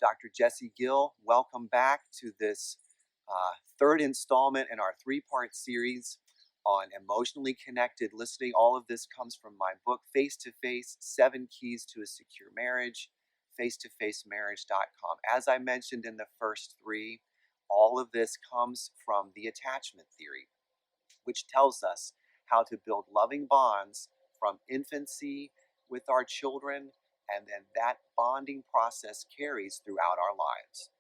Dr. Jesse Gill. Welcome back to this third installment in our three-part series on emotionally connected listening. All of this comes from my book, Face to Face, 7 Keys to a Secure Marriage, face-to-facemarriage.com. As I mentioned in the first 3, all of this comes from the attachment theory, which tells us how to build loving bonds from infancy with our children, and then that bonding process carries throughout our lives.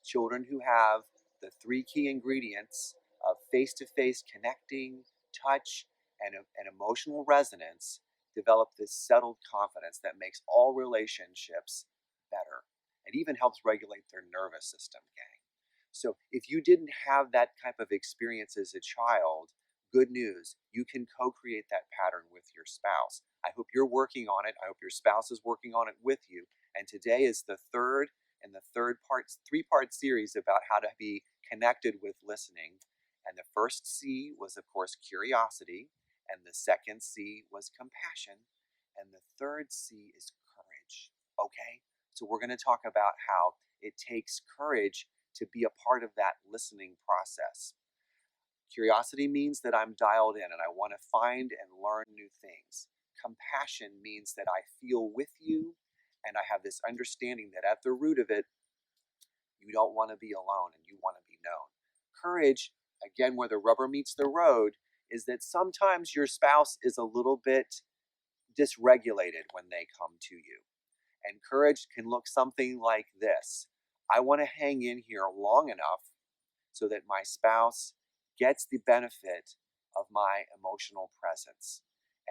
Children who have the 3 key ingredients of face-to-face connecting, touch, and emotional resonance develop this settled confidence that makes all relationships better. It even helps regulate their nervous system, gang. So if you didn't have that type of experience as a child, good news, you can co-create that pattern with your spouse. I hope you're working on it. I hope your spouse is working on it with you. And today is the third in the three-part series about how to be connected with listening. And the first C was, of course, curiosity. And the second C was compassion. And the third C is courage. Okay? So we're going to talk about how it takes courage to be a part of that listening process. Curiosity means that I'm dialed in and I want to find and learn new things. Compassion means that I feel with you and I have this understanding that at the root of it, you don't want to be alone and you want to be known. Courage, again, where the rubber meets the road, is that sometimes your spouse is a little bit dysregulated when they come to you. And courage can look something like this. I want to hang in here long enough so that my spouse gets the benefit of my emotional presence.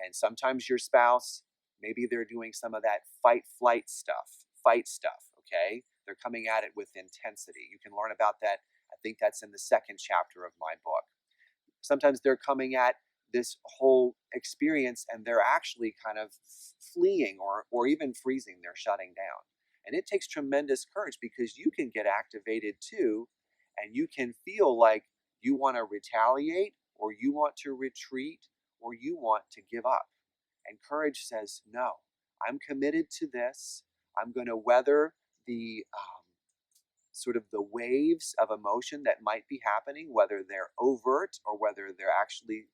And sometimes your spouse, maybe they're doing some of that fight stuff, okay? They're coming at it with intensity. You can learn about that. I think that's in the 2nd chapter of my book. Sometimes they're coming at this whole experience and they're actually kind of fleeing or even freezing. They're shutting down. And it takes tremendous courage because you can get activated too, and you can feel like you want to retaliate or you want to retreat or you want to give up. And courage says, no, I'm committed to this. I'm going to weather the sort of the waves of emotion that might be happening, whether they're overt or whether they're actually,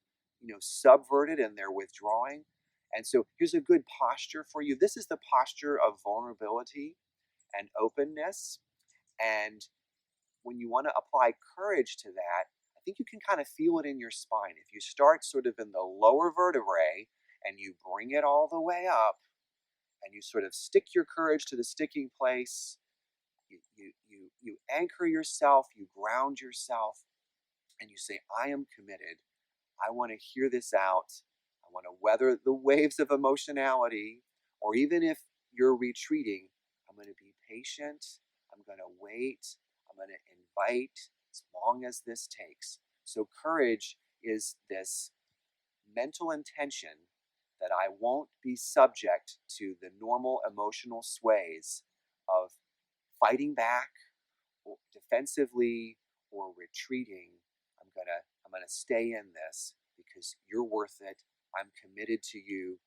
subverted and they're withdrawing. And so here's a good posture for you. This is the posture of vulnerability and openness. And when you want to apply courage to that, I think you can kind of feel it in your spine. If you start sort of in the lower vertebrae and you bring it all the way up and you sort of stick your courage to the sticking place, you anchor yourself, you ground yourself, and you say, I am committed. I want to hear this out. I want to weather the waves of emotionality, or even if you're retreating, I'm going to be patient. I'm going to wait. I'm going to invite as long as this takes. So courage is this mental intention that I won't be subject to the normal emotional sways of fighting back or defensively or retreating. I'm gonna stay in this because you're worth it. I'm committed to you.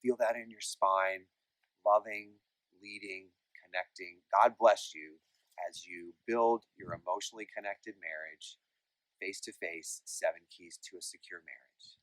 Feel that in your spine. Loving, leading, connecting. God bless you as you build your emotionally connected marriage. Face to Face, 7 Keys to a Secure Marriage.